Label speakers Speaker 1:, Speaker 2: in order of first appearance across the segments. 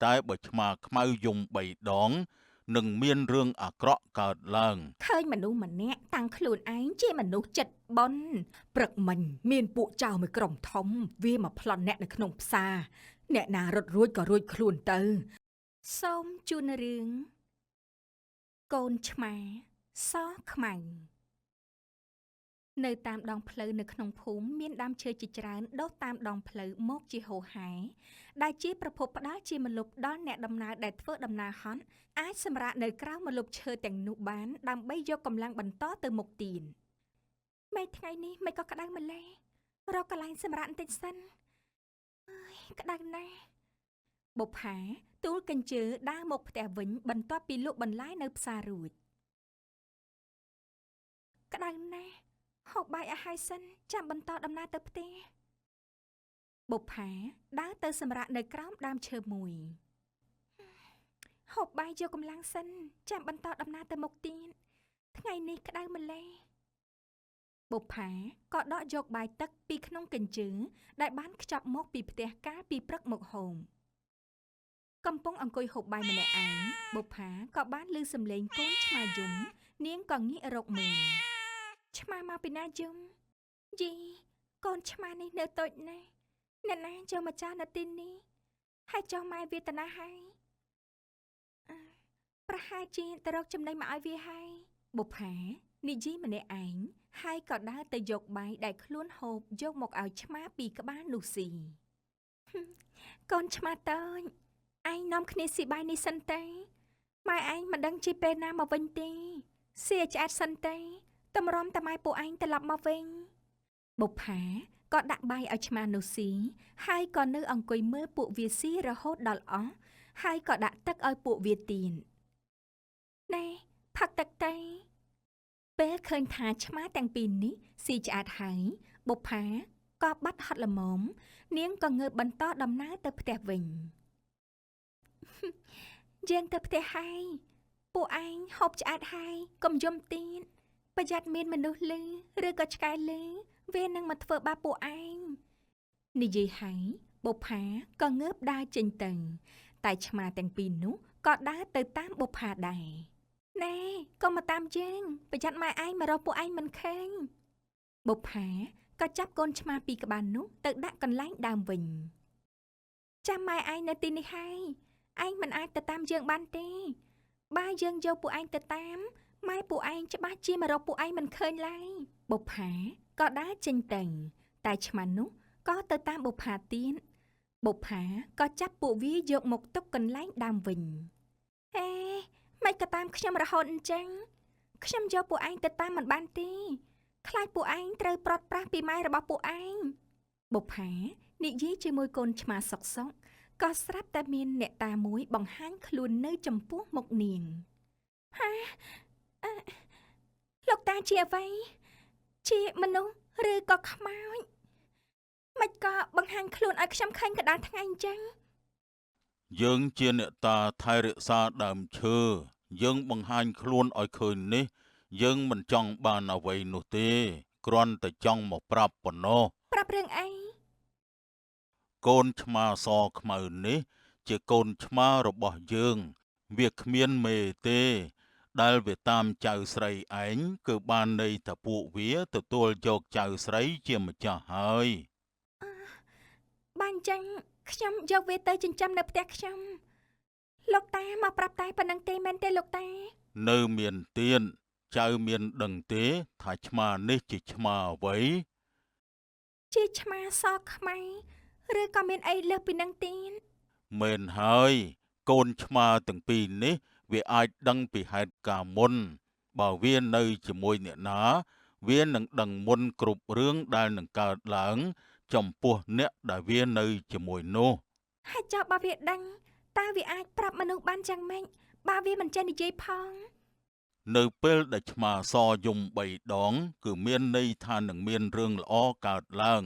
Speaker 1: តែបើឆ្មាខ្មៅយំ3 ដងនឹងមានរឿងអាក្រក់កើតឡើង
Speaker 2: ឃើញមនុស្សម្នាក់តាំងខ្លួនឯងជាមនុស្សចិត្តបុណ្យព្រឹកមិញមានពួកចៅមួយក្រុមធំវាមកប្លន់អ្នកនៅក្នុងផ្សារអ្នកណារត់រួចក៏រួចខ្លួនទៅសូមជូនរឿងកូនឆ្មាសខ្មៅនៅតាមដងផ្លូវនៅក្នុងភូមិមានដើមឈើជាច្រើនដុះតាមដងផ្លូវមកជាហូរហែដែលជាប្រភពផ្ដល់ជាម្លប់ដល់អ្នកដំណើរដែលធ្វើដំណើរហត់អាចសម្រាកនៅក្រៅម្លប់ឈើទាំងនោះបានដើម្បីយកកម្លាំងបន្តទៅមុខទៀតមេឃថ្ងៃនេះមិនក៏ក្តៅម្ល៉េះរកកន្លែងសម្រាកបន្តិចសិនអើយក្តៅណាស់បុប្ផាទូលកញ្ជើដើរមកផ្ទះវិញបន្ទាប់ពីលក់បន្លែនៅផ្សាររួចក្តៅណាស់ហូបបាយឲ្យហើយសិនចាំបន្តដំណើរទៅផ្ទះបុប្ផាដើរទៅសម្រាកនៅក្រោមដើមឈើមួយហូបបាយយកកម្លាំងសិនចាំបន្តដំណើរទៅមុខទៀតថ្ងៃនេះក្តៅម្ល៉េះបុប្ផាក៏ដកយកបាយទឹកពីក្នុងកញ្ជើដែលបានខ្ចប់មកពីផ្ទះកាលពីព្រឹកមកហូបកំពុងអង្គុយហូបបាយម្នាក់ឯងបុប្ផាក៏បានឮសំឡេងកូនឆ្មាយំនាងក៏ងាករកមើលឆ្មាមកពីណាយំយីកូនឆ្មានេះនៅតូចណាស់អ្នកណាចូលមកចោលនៅទីនេះហើយចោលម៉ែវាតាណាហើយប្រហែលជាទៅរកចំណីមកឲ្យវាហើយបុប្ផានិយាយម្នាក់ឯងហើយក៏ដើរទៅយកបាយដែលខ្លួនហូបយកមកឲ្យឆ្មាពីក្បាលនោះស៊ីកូនឆ្មាតូចឯងនាំគ្នាស៊ីបាយនេះសិនទេម៉ែឯងមិនដឹងជាពេលណាមកវិញទេស៊ីឲ្យឆ្អែតសិនទេតម្រាំតែម៉ែពួកឯងត្រឡប់មកវិញបុប្ផាក៏ដាក់បាយឲ្យឆ្មានោះស៊ីហើយក៏នៅអង្គុយមើលពួកវាស៊ីរហូតដល់អស់ហើយក៏ដាក់ទឹកឲ្យពួកវាទៀតណែផឹកទឹកទេពេលឃើញថាឆ្មាទាំងពីរនេះស៊ីឆ្អែតហើយបុប្ផាក៏បាត់ហត់ល្មមនាងក៏ងើបបន្តដំណើរទៅផ្ទះវិញយើងទៅផ្ទះហើយពួកឯងហូបឆ្អែតហើយកុំយំទៀតប្រយ័ត្នមានមនុស្សលឺឬក៏ឆ្កែលឺវានឹងមកធ្វើបាបពួកឯងនិយាយហើយបុប្ផាក៏ងើបដើរចេញទៅតែឆ្មាទាំងពីរនោះក៏ដើរទៅតាមបុប្ផាដែរណែកុំមកតាមយើងប្រយ័ត្នម៉ែឯងមករកពួកឯងមិនឃើញបុប្ផាក៏ចាប់កូនឆ្មាពីក្បាលនោះទៅដាក់កន្លែងដើមវិញចាំម៉ែឯងនៅទីនេះហើយឯងមិនអាចទៅតាមយើងបានទេបើយើងយកពួកឯងទៅតាមម៉ែពួកឯងច្បាស់ជាមករកពួកឯងមិនឃើញឡើយបុប្ផាក៏ដើរចេញទៅតែឆ្មានោះក៏ទៅតាមបុប្ផាទៀតបុប្ផាក៏ចាប់ពួកវាយកមកទុកកន្លែងដើមវិញហេមិនក៏តាមខ្ញុំរហូតអញ្ចឹងខ្ញុំយកពួកឯងទៅតាមមិនបានទេខ្លាចពួកឯងត្រូវប្រត់ប្រាស់ពីម៉ែរបស់ពួកឯងបុប្ផានិយាយជាមួយកូនឆ្មាសុកសុកក៏ស្រាប់តែមានអ្នកតាមួយបង្ហាញខ្លួននៅចំពោះមុខនាងហាលោកតាជាអ្វីជាមនុស្សឬក៏ខ្មោចមិនក៏បង្ហាញខ្លួនឲ្យខ្ញុំឃើញកណ្ដាលថ្ងៃអញ្ចឹង
Speaker 1: យើងជាអ្នកតាថែរក្សាដើមឈើយើងបង្ហាញខ្លួនឲ្យឃើញនេះយើងមិនចង់បានអ្វីនោះទេគ្រាន់តែចង់មកប្រាប់ប៉ុណ្ណោះ
Speaker 2: ប្រាប់រឿងអី
Speaker 1: កូនឆ្មាសខ្មៅនេះជាកូនឆ្មារបស់យើងវាគ្មានមេទេដែលវាតាមចៅស្រីឯងគឺបានន័យថាពួកវាទទួលយកចៅស្រីជាម្ចាស់ហើយ
Speaker 2: បានអញ្ចឹងខ្ញុំយកវាទៅចិញ្ចឹមនៅផ្ទះខ្ញុំលោកតាមកប្រាប់តែប៉ុណ្្នឹងទេមែនទេលោកតា
Speaker 1: នៅមានទៀនចៅមានដឹងទេថាឆ្មានេះជាឆ្មាអ្វី
Speaker 2: ជាឆ្មាសខ្មៅឬក៏មានអីលើសពីនឹងទៀត
Speaker 1: មែនហើយកូនឆ្មាទាំងពីរនេះវាអាចដឹងពីហេតុការណ៍មុនបើវានៅជាមួយអ្នកណាវានឹងដឹងមុនគ្រប់រឿងដែលនឹងកើតឡើងចំពោះអ្នកដែលវានៅជាមួយនោះ
Speaker 2: ហើយចុះបើវាដឹងតើវាអាចប្រាប់មនុស្សបានយ៉ាងម៉េចបើវាមិនចេះនិយាយផង
Speaker 1: នៅពេលដែលឆ្មាសយំ3 ដងគឺមានន័យថានឹងមានរឿងល្អកើតឡើង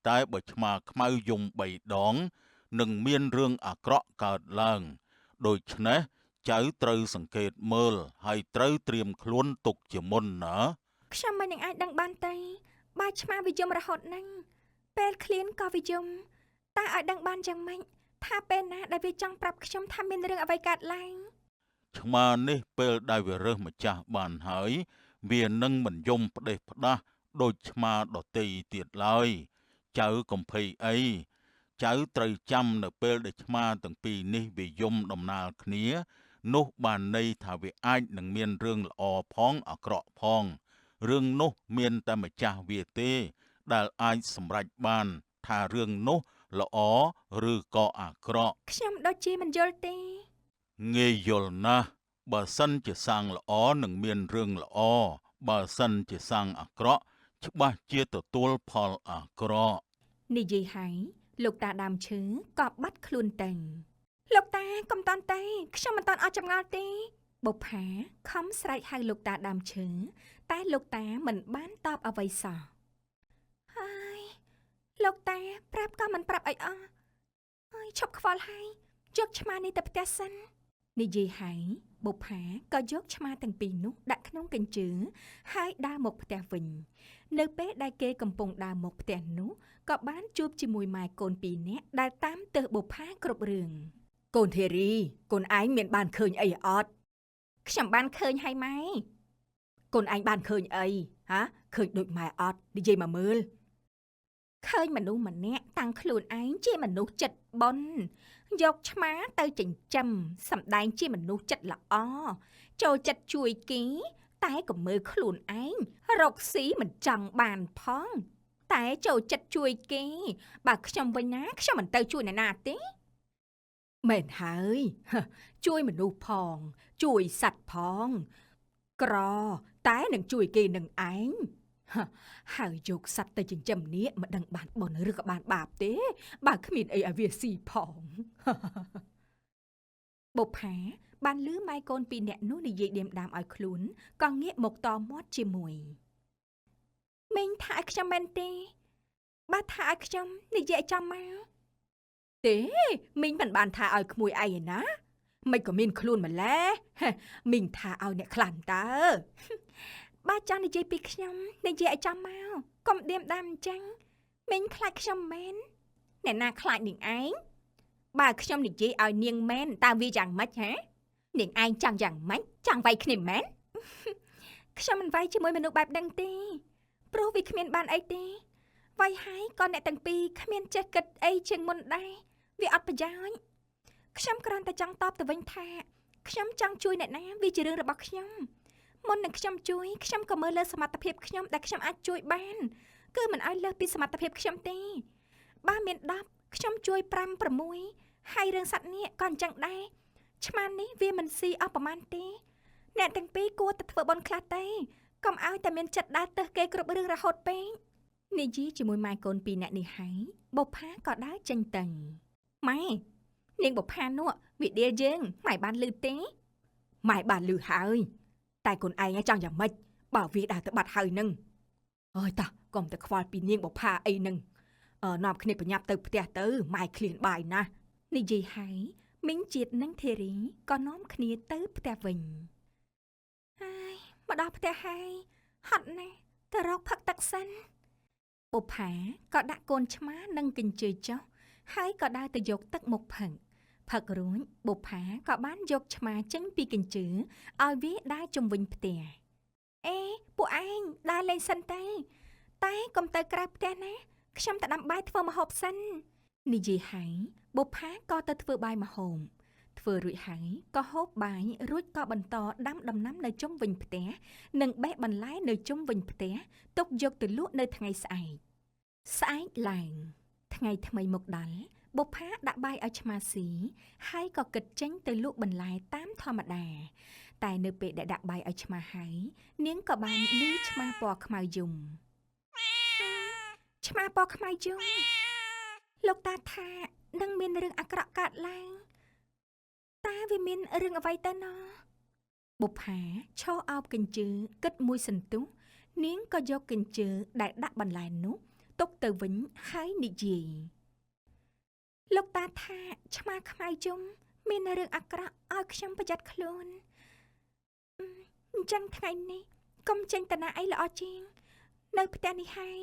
Speaker 1: តែបើឆ្មាខ្មៅយំ3 ដងនឹងមានរឿងអាក្រក់កើតឡើងដូច្នេះចៅត្រូវសង្កេតមើលហើយត្រូវត្រៀមខ្លួនទុកជាមុនណា
Speaker 2: ខ្ញុំមិននឹងអាចដឹងបានទេបើឆ្មាវាយំរហូតហ្នឹងពេលឃ្លានក៏វាយំតើឲ្យដឹងបានយ៉ាងម៉េច ថាពេលណាដែលវាចង់ប្រាប់ខ្ញុំថាមានរឿងអ្វីកើតឡើង
Speaker 1: ឆ្មានេះពេលដែលវារើសម្ចាស់បានហើយវានឹងមិនយំផ្ដេសផ្ដាស់ដូចឆ្មាដទៃទៀតឡើយចៅកំភៃអីចៅត្រូវចាំនៅពេលដែលឆ្មាទាំងពីរនេះវាយំដំណាលគ្នានោះបានន័យថាវាអាចនឹងមានរឿងល្អផងអាក្រក់ផងរឿងនោះមានតែម្ចាស់វាទេដែលអាចសម្រេចបានថារឿងនោះល្អឬក៏អាក្រក់
Speaker 2: ខ្ញុំដូចជាមិនយល់ទេ
Speaker 1: ងាយយល់ណាស់បើសិនជាសាងល្អនឹងមានរឿងល្អបើសិនជាសាងអាក្រក់ច្បាស់ជាទទួលផលអាក្រក់
Speaker 2: និយាយហើយលោកតាដើមឈើក៏បាត់ខ្លួនទៅលោកតាកុំតាន់ទេខ្ញុំមិនតាន់អស់ចម្ងល់ទេបុប្ផាខំស្រែកហៅលោកតាដើមឈើតែលោកតាមិនបានតបអ្វីសោះហើយលោកតាប្រាប់ក៏មិនប្រាប់អីអស់ហើយឈប់ខ្វល់ហើយយកឆ្មានេះទៅផ្ទះសិននិយាយហើយបុប្ផាក៏យកឆ្មាទាំងពីរនោះដាក់ក្នុងកញ្ជើហើយដើរមកផ្ទះវិញនៅពេលដែលគេកំពុងដើរមកផ្ទះនោះក៏បានជួបជាមួយម៉ែកូនពីរនាក់ដែលតាមទើសបុប្ផាគ្រប់រឿងកូនធីរីកូនឯងមានបានឃើញអីអត់ខ្ញុំបានឃើញហើយម៉ែកូនឯងបានឃើញអីហាឃើញដូចម៉ែអត់និយាយមកមើលឃើញមនុស្សម្នាក់តាំងខ្លួនឯងជាមនុស្សចិត្តបុណ្យយកឆ្មាទៅចិញ្ចឹមសម្ដែងជាមនុស្សចិត្តល្អចូលចិត្តជួយគេតែក៏មើលខ្លួនឯងរកស៊ីមិនចង់បានផងតែចូលចិត្តជួយគេបើខ្ញុំវិញណាខ្ញុំមិនទៅជួយអ្នកណាទេមែនហើយជួយមនុស្សផងជួយសត្វផងក្រតែនឹងជួយគេនឹងឯងហើយយកសត្វទៅចិញ្ចឹមនេះមិនដឹងបានបុណ្យឬក៏បានបាបទេបើគ្មានអីឲ្យវាស៊ីផងបុប្ផាបានលឺម៉ែកូនពីរនាក់នោះនិយាយដៀមដាមឲ្យខ្លួនក៏ងាកមកតមាត់ជាមួយមីងថាឲ្យខ្ញុំមែនទេបើថាឲ្យខ្ញុំនិយាយចំមកទេមីងមិនបានថាឲ្យក្មួយឯងឯណាមិនក៏មានខ្លួនម្ល៉េះមីងថាឲ្យអ្នកខ្លាំងតើបើចង់និយាយពីខ្ញុំនិយាយឲ្យចំមកកុំដៀមដាមអញ្ចឹងមីងខ្លាចខ្ញុំមែនអ្នកណាខ្លាចនាងឯងបើខ្ញុំនិយាយឲ្យនាងមែនតើវាយ៉ាងម៉េចហ៎នាងឯងចង់យ៉ាងម៉េចចង់វាយគ្នាមែនខ្ញុំមិនវាយជាមួយមនុស្សបែបហ្នឹងទេព្រោះវាគ្មានបានអីទេវាយហើយក៏អ្នកទាំងពីរគ្មានចេះគិតអីជាងមុនដែរវាអត់ប្រយោជន៍ខ្ញុំគ្រាន់តែចង់តបទៅវិញថាខ្ញុំចង់ជួយអ្នកណាវាជារឿងរបស់ខ្ញុំមុននឹងខ្ញុំជួយខ្ញុំក៏មើលលើសមត្ថភាពខ្ញុំដែលខ្ញុំអាចជួយបានគឺមិនឲ្យលើសពីសមត្ថភាពខ្ញុំទេបើមាន10ខ្ញុំជួយ5 6ហើយរឿងសត្វនេះក៏អញ្ចឹងដែរឆ្មានេះវាមិនស៊ីអស់ប្រមាណទេអ្នកទាំងពីរគួរតែធ្វើបន់ខ្លះទេកុំឲ្យតែមានចិត្តដើរទៅគេគ្រប់រឿងរហូតពេកនិយាយជាមួយម៉ែកូនពីរនាក់នេះហើយបុប្ផាក៏ដើរចេញទៅម៉ែនាងបុប្ផានោះវិឌាយើងម៉ែបានលឺទេម៉ែបានលឺហើយតែកូនឯងចង់យ៉ាងម៉េចបើវាដើរទៅបាត់ហើយនឹងអើយតាកុំតែខ្វល់ពីនាងបុប្ផាអីនឹងនាំគ្នាប្រញាប់ទៅផ្ទះទៅម៉ែឃ្លានបាយណាស់និយាយហើយមីងជាតិនិងធីរីក៏នាំគ្នាទៅផ្ទះវិញហើយមកដល់ផ្ទះហើយហត់ណាស់ទៅរកផឹកទឹកសិនបុប្ផាក៏ដាក់កូនឆ្មានិងកញ្ជើចុះហើយក៏ដើរទៅយកទឹកមកផឹករួចបុប្ផាក៏បានយកឆ្មាចេញពីកញ្ជើឲ្យវាដើរជុំវិញផ្ទះអេពួកឯងដើរលេងសិនទៅតែកុំទៅក្រៅផ្ទះណាខ្ញុំទៅដាំបាយធ្វើម្ហូបសិននិយាយហើយបុប្ផាក៏ទៅធ្វើបាយម្ហូបធ្វើរួចហើយក៏ហូបបាយរួចក៏បន្តដាំដំណាំនៅជុំវិញផ្ទះនិងបេះបន្លែនៅជុំវិញផ្ទះទុកយកទៅលក់នៅថ្ងៃស្អែកឡើងថ្ងៃថ្មីមកដល់បុប្ផាដាក់បាយឲ្យឆ្មាស៊ីហើយក៏គិតចេញទៅលក់បន្លែតាមធម្មតាតែនៅពេលដែលដាក់បាយឲ្យឆ្មាហើយនាងក៏បានលឺឆ្មាពណ៌ខ្មៅយំឆ្មាពណ៌ខ្មៅយំលោកតាថានឹងមានរឿងអាក្រក់កើតឡើងតើវាមានរឿងអ្វីទៅណោះបុប្ផាឈរអោបកញ្ជើគិតមួយសន្ទុះនាងក៏យកកញ្ជើដែលដាក់បន្លែនោះទុកទៅវិញហើយនិយាយលោកតាថាឆ្មាខ្មៅយំមានរឿងអាក្រក់ឲ្យខ្ញុំប្រយ័ត្នខ្លួនអញ្ចឹងថ្ងៃនេះកុំចេញទៅណាអីល្អជាងនៅផ្ទះនេះហើយ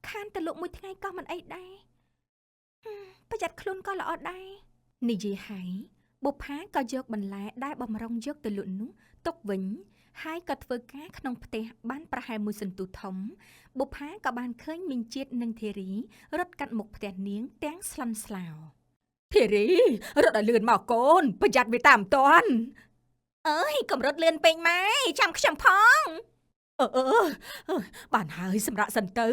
Speaker 2: ខានទៅលក់មួយថ្ងៃក៏មិនអីដែរប្រយ័ត្នខ្លួនក៏ល្អដែរ និយាយហើយបុប្ផាក៏យកបន្លែដែលបំរុងយកទៅលក់នោះទុកវិញហើយក៏ធ្វើការក្នុងផ្ទះបានប្រហែលមួយសន្ទុះធំបុប្ផាក៏បានឃើញមីងជាតិនិងធារីរត់កាត់មុខផ្ទះនាងទាំងស្លន់ស្លោធារីរត់ឲ្យលឿនមកកូនប្រយ័ត្នវាតាមតាន់អើយកំរត់លឿនពេកម៉ែចាំខ្ញុំផងបានហើយសម្រាប់សិនទៅ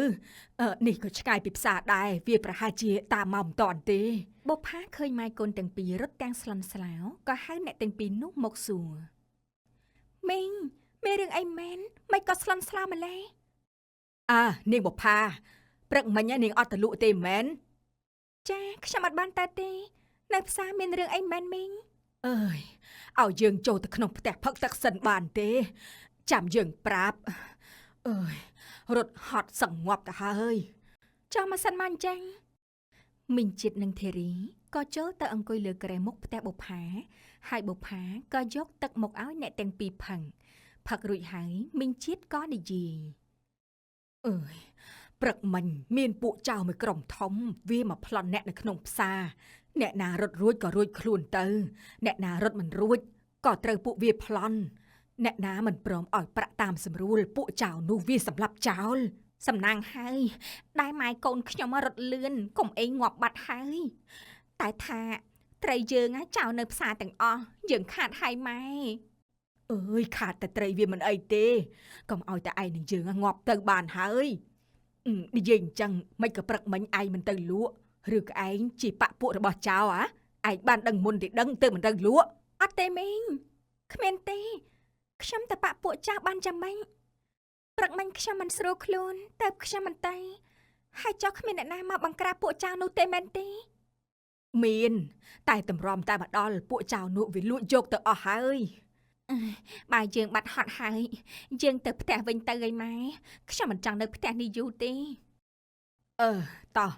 Speaker 2: នេះក៏ឆ្ងាយពីផ្សារដែរវាប្រហែលជាតាមមកមិនតាន់ទេបុប្ផាឃើញម៉ែកូនទាំងពីររត់ទាំងស្លន់ស្លោក៏ហៅអ្នកទាំងពីរនោះមកសួរមីងមានរឿងអីមែនមិនក៏ស្លន់ស្លោម្ល៉េះនាងបុប្ផាព្រឹកមិញនាងអត់ទៅលក់ទេមែនចាខ្ញុំអត់បានទៅទេនៅផ្សារមានរឿងអីមែនមីងអើយឲ្យយើងចូលទៅក្នុងផ្ទះផឹកទឹកសិនបានទេចាំយើងប្រាប់អើយរត់ហត់សង្ងប់ទៅហើយចាំមកសិនមកអញ្ចឹងមីងជាតិនិងធារីក៏ចូលទៅអង្គុយលើគ្រែមុខផ្ទះបុប្ផាហើយបុប្ផាក៏យកទឹកមកឲ្យអ្នកទាំងពីរផឹករួចហើយមីងជាតិក៏និយាយអើយព្រឹកមិញមានពួកចៅមួយក្រុមធំវាមកប្លន់អ្នកនៅក្នុងផ្សារអ្នកណារត់រួចក៏រួចខ្លួនទៅអ្នកណារត់មិនរួចក៏ត្រូវពួកវាប្លន់អ្នកណាមិនព្រមឲ្យប្រាក់តាមស្រួលពួកចៅនោះវាសម្លាប់ចោលសំណាងហើយដែលម៉ែកូនខ្ញុំរត់លឿនកុំអីងាប់បាត់ហើយតែថាត្រីយើងចោលនៅផ្សារទាំងអស់យើងខាតហើយម៉ែអើយខាតតែត្រីវាមិនអីទេកុំឲ្យតែឯងនឹងយើងងាប់ទៅបានហើយនិយាយអញ្ចឹងមិនក៏ព្រឹកមិញឯងមិនទៅលក់ឬក៏ឯងជាបាក់ពួករបស់ចៅឯងបានដឹងមុនទេដឹងទៅមិនទៅលក់អត់ទេមីងគ្មានទេខ្ញុំតែបាក់ពួកចៅបានចាំមិញព្រឹកមិញខ្ញុំមិនស្រួលខ្លួនតែខ្ញុំមិនទៅហើយចុះគ្មានអ្នកណាមកបង្ក្រាបពួកចៅនោះទេមែនទេមានតែតម្រាំតែមកដល់ពួកចៅនោះវាលួចយកទៅអស់ហើយបើយើងបាត់ហត់ហើយយើងទៅផ្ទះវិញទៅឯម៉ែខ្ញុំមិនចង់នៅផ្ទះនេះយូរទេតោះ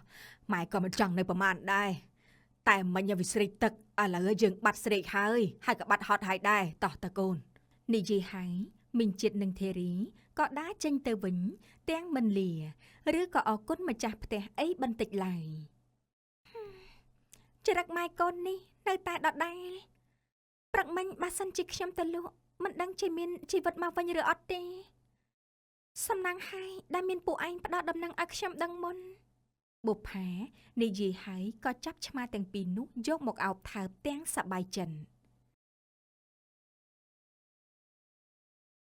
Speaker 2: ម៉ែក៏មិនចង់នៅប្រហែលដែរតែមិញវាស្រេកទឹកឥឡូវយើងបាត់ស្រេកហើយក៏បាត់ហត់ហើយដែរតោះតើកូននិយាយហើយមីងជាតិនិងធារីក៏ដើរចេញទៅវិញទាំងមិនលាឬក៏អរគុណម្ចាស់ផ្ទះអីបន្តិចឡើយចរិតម៉ែកូននេះនៅតែដដែលព្រឹកមិញបើសិនជាខ្ញុំទៅលក់មិនដឹងជាមានជីវិតមកវិញឬអត់ទេសំណាងហើយដែលមានពួកឯងផ្ដោតដំណឹងឲ្យខ្ញុំដឹងមុនបុប្ផានិយាយហើយក៏ចាប់ឆ្មាទាំងពីរនោះយកមកអោបថើបទាំងសប្បាយចិន